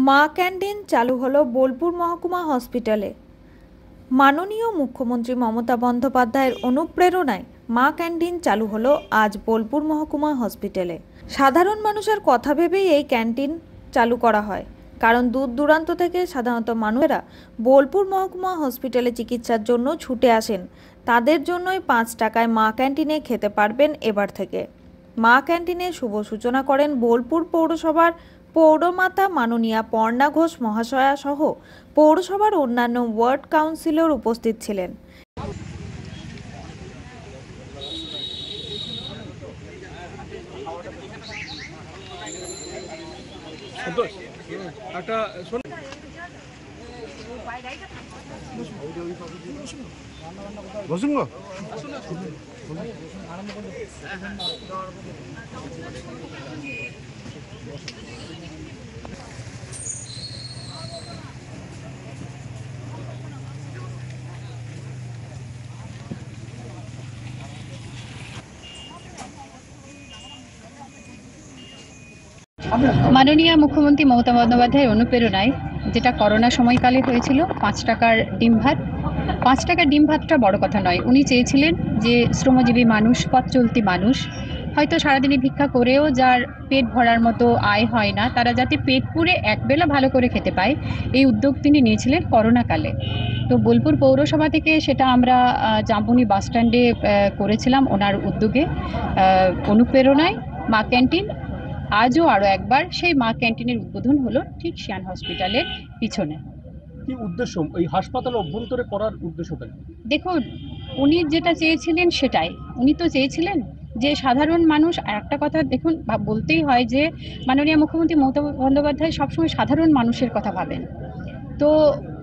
মা ক্যান্টিন চালু হলো বোলপুর মহকুমা হসপিটালে। মাননীয় মুখ্যমন্ত্রী মমতা বন্দ্যোপাধ্যায়ের অনুপ্রেরণায় মা ক্যান্টিন চালু হলো আজ বোলপুর মহকুমা হসপিটালে। সাধারণ মানুষের কথা ভেবেই এই ক্যান্টিন চালু করা হয়, কারণ দূর দূরান্ত থেকে সাধারণত মানুষেরা বোলপুর মহকুমা হসপিটালে চিকিৎসার জন্য ছুটে আসেন। তাদের জন্যই 5 টাকায় মা ক্যান্টিনে খেতে পারবেন এবার থেকে। মা ক্যান্টিনের শুভ সূচনা করেন বোলপুর পৌরসভার পৌরমাতা মাননীয়া পর্ণা ঘোষ মহাশয়া সহ পৌরসভার অন্যান্য ওয়ার্ড কাউন্সিলর উপস্থিত ছিলেন। মাননীয় মুখ্যমন্ত্রী মমতা বন্দ্যোপাধ্যায়ের অনুপ্রেরণায় যেটা করোনা সময়কালে হয়েছিল 5 টাকার ডিম ভাত। 5 টাকার ডিম ভাতটা বড় কথা নয়, উনি চেয়েছিলেন যে শ্রমজীবী মানুষ, পথ চলতি মানুষ, হয়তো সারাদিনে ভিক্ষা করেও যার পেট ভরার মতো আয় হয় না, তারা যাতে পেট পুরে একবেলা ভালো করে খেতে পায়, এই উদ্যোগ তিনি নিয়েছিলেন করোনাকালে। তো বোলপুর পৌরসভা থেকে সেটা আমরা জাম্বনি বাস স্ট্যান্ডে করেছিলাম ওনার উদ্যোগে, অনুপ্রেরণায় মা ক্যান্টিন। আজও আরও একবার সেই মা ক্যান্টিনের উদ্বোধন হলো ঠিক শিয়ান হসপিটালের পিছনে। কি উদ্দেশ্য এই হাসপাতালের অভ্যন্তরে করার উদ্দেশ্যটা? দেখুন, উনি যেটা চেয়েছিলেন সেটাই। উনি তো চেয়েছিলেন যে সাধারণ মানুষ, একটা কথা দেখুন বলতেই হয় যে মাননীয় মুখ্যমন্ত্রী মমতা বন্দ্যোপাধ্যায় সবসময় সাধারণ মানুষের কথা ভাবেন। তো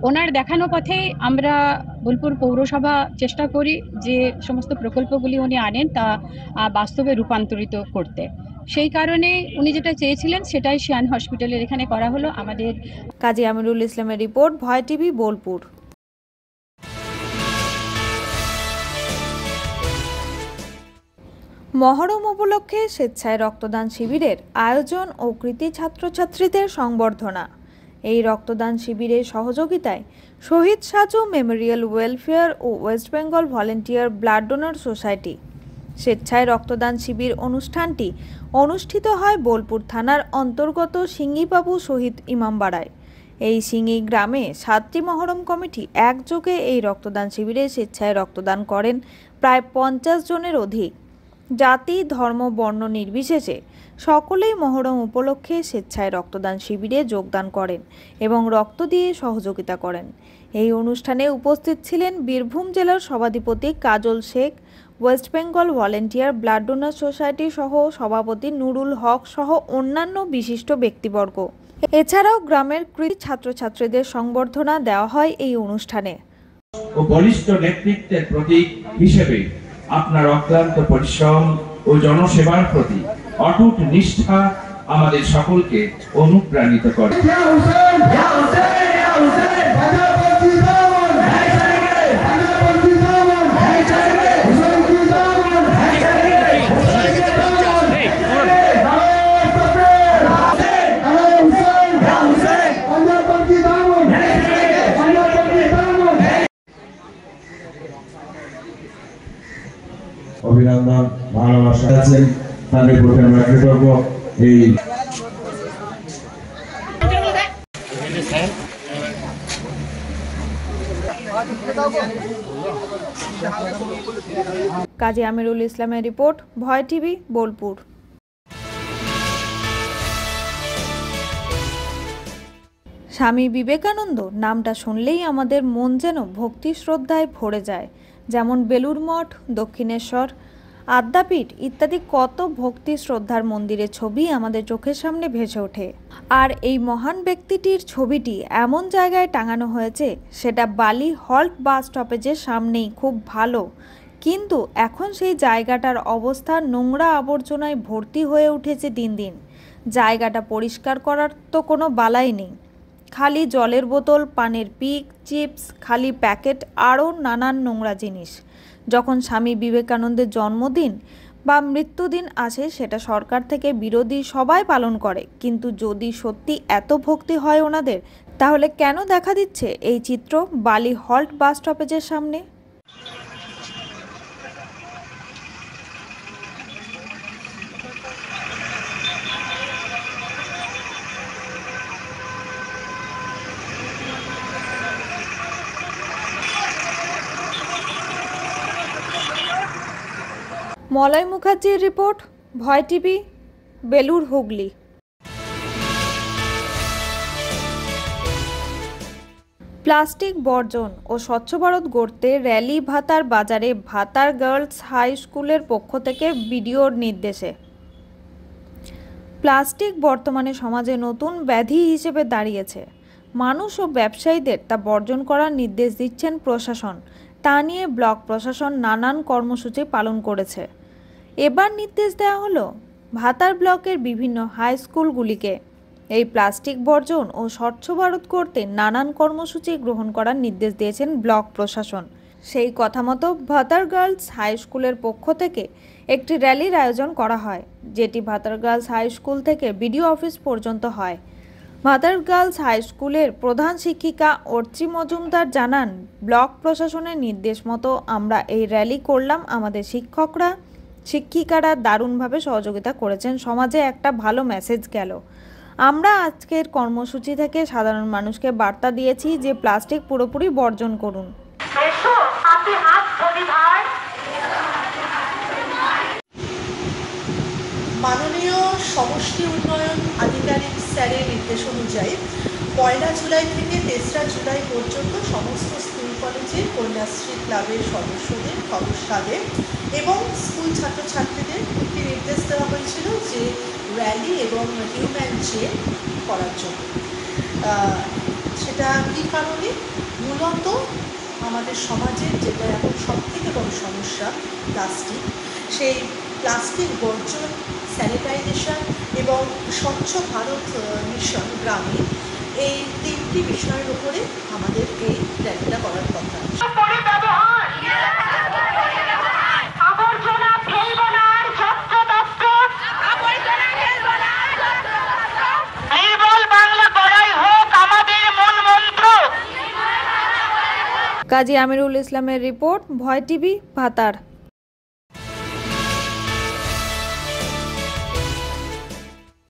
ওনার দেখানো পথেই আমরা বোলপুর পৌরসভা চেষ্টা করি যে সমস্ত প্রকল্পগুলি উনি আনেন তা বাস্তবে রূপান্তরিত করতে। সেই কারণে উনি যেটা চেয়েছিলেন সেটাই শিয়ান হসপিটালের এখানে করা হলো। আমাদের কাজী আমিরুল ইসলামের রিপোর্ট, ভয় টিভি, বোলপুর। মহরম উপলক্ষে স্বেচ্ছায় রক্তদান শিবিরের আয়োজন ও কৃতি ছাত্রছাত্রীদের সংবর্ধনা। এই রক্তদান শিবিরের সহযোগিতায় শহীদ সাজু মেমোরিয়াল ওয়েলফেয়ার ও West Bengal volunteer blood donor society. স্বেচ্ছায় রক্তদান শিবির অনুষ্ঠানটি অনুষ্ঠিত হয় বোলপুর থানার অন্তর্গত সিঙ্গিবাবু শহীদ ইমামবাড়ায়। এই সিঙ্গি গ্রামে 7টি মহরম কমিটি একযোগে এই রক্তদান শিবিরে স্বেচ্ছায় রক্তদান করেন প্রায় 50 জনের অধিক। জাতি, ধর্ম, বর্ণ নির্বিশেষে সকলেই মহরম উপলক্ষে স্বেচ্ছায় রক্তদান শিবিরে যোগদান করেন এবং রক্ত দিয়ে সহযোগিতা করেন। এই অনুষ্ঠানে উপস্থিত ছিলেন বীরভূম জেলার সভাধিপতি Kajal Sheikh, West Bengal volunteer blood donor society সহ সভাপতি নুরুল হক সহ অন্যান্য বিশিষ্ট ব্যক্তিবর্গ। এছাড়াও গ্রামের কৃতি ছাত্রছাত্রীদের সংবর্ধনা দেওয়া হয় এই অনুষ্ঠানে। বলিষ্ঠ নেতৃত্বের প্রতীক হিসেবে আপনার অক্লান্ত পরিশ্রম ও জনসেবার প্রতি অটুট নিষ্ঠা আমাদের সকলকে অনুপ্রাণিত করে। অভিনন্দন, ভালোবাসা আছেন তাদের প্রতি আমরা কৃতজ্ঞ। এই কাজী আমিরুল ইসলামের রিপোর্ট, ভয় টিভি, বোলপুর। স্বামী বিবেকানন্দ নামটা শুনলেই আমাদের মন যেন ভক্তি শ্রদ্ধায় ভরে যায়। যেমন বেলুড় মঠ, দক্ষিণেশ্বর, আদ্যাপীঠ ইত্যাদি কত ভক্তি শ্রদ্ধার মন্দিরের ছবি আমাদের চোখের সামনে ভেসে ওঠে। আর এই মহান ব্যক্তিটির ছবিটি এমন জায়গায় টাঙানো হয়েছে, সেটা বালি হল্ট বাস স্টপেজের সামনেই, খুব ভালো। কিন্তু এখন সেই জায়গাটার অবস্থা নোংরা আবর্জনায় ভর্তি হয়ে উঠেছে দিন দিন। জায়গাটা পরিষ্কার করার তো কোনো বালাই নেই। খালি জলের বোতল, পানের পিক, চিপস, খালি প্যাকেট, আরও নানান নোংরা জিনিস। যখন স্বামী বিবেকানন্দের জন্মদিন বা মৃত্যুদিন আসে, সেটা সরকার থেকে বিরোধী সবাই পালন করে। কিন্তু যদি সত্যি এত ভক্তি হয় ওনাদের, তাহলে কেন দেখা দিচ্ছে এই চিত্র বালি হল্ট বাস স্টপেজের সামনে? মলয় মুখার্জির রিপোর্ট, ভয় টিভি, বেলুড়, হুগলি। প্লাস্টিক বর্জন ও স্বচ্ছ ভারত গড়তে র্যালি ভাতার বাজারে ভাতার গার্লস হাই স্কুলের পক্ষ থেকে বিডিওর নির্দেশে। প্লাস্টিক বর্তমানে সমাজে নতুন ব্যাধি হিসেবে দাঁড়িয়েছে। মানুষ ও ব্যবসায়ীদের তা বর্জন করার নির্দেশ দিচ্ছেন প্রশাসন। তা নিয়ে ব্লক প্রশাসন নানান কর্মসূচি পালন করেছে। এবার নির্দেশ দেওয়া হলো ভাতার ব্লকের বিভিন্ন হাই স্কুলগুলিকে এই প্লাস্টিক বর্জন ও স্বচ্ছ ভারত করতে নানান কর্মসূচি গ্রহণ করার নির্দেশ দিয়েছেন ব্লক প্রশাসন। সেই কথা মতো ভাতার গার্লস হাই স্কুলের পক্ষ থেকে একটি র্যালির আয়োজন করা হয়, যেটি ভাতার গার্লস হাই স্কুল থেকে বিডিও অফিস পর্যন্ত হয়। ভাতার গার্লস হাই স্কুলের প্রধান শিক্ষিকা অর্চি মজুমদার জানান, ব্লক প্রশাসনের নির্দেশ মতো আমরা এই র্যালি করলাম। আমাদের শিক্ষিকারা দারুণভাবে সহযোগিতা করেছেন। সমাজে একটা ভালো মেসেজ গেল। আমরা আজকের কর্মসূচি থেকে সাধারণ মানুষকে বার্তা দিয়েছি যে প্লাস্টিক পুরোপুরি বর্জন করুন। মাননীয় সমষ্টি উন্নয়ন আধিকারিক স্যারের নির্দেশ অনুযায়ী 1 জুলাই থেকে 3রা জুলাই পর্যন্ত সমস্ত স্কুল কলেজের কন্যাশ্রী ক্লাবের সদস্যদের সদস্যদের এবং স্কুল ছাত্রছাত্রীদের একটি নির্দেশ দেওয়া হয়েছিল যে র্যালি এবং হিউম্যান চেন করার জন্য। সেটা কী কারণে? মূলত আমাদের সমাজের যেটা এখন সবথেকে বড় সমস্যা প্লাস্টিক, সেই প্লাস্টিক বর্জন, স্যানিটাইজেশন এবং স্বচ্ছ ভারত মিশন গ্রামে, এই 3টি বিষয়ের উপরে আমাদের এই র্যালিটা করার কথা। কাজী আমিরুল ইসলামের রিপোর্ট, ভয় টিভি, ভাতার।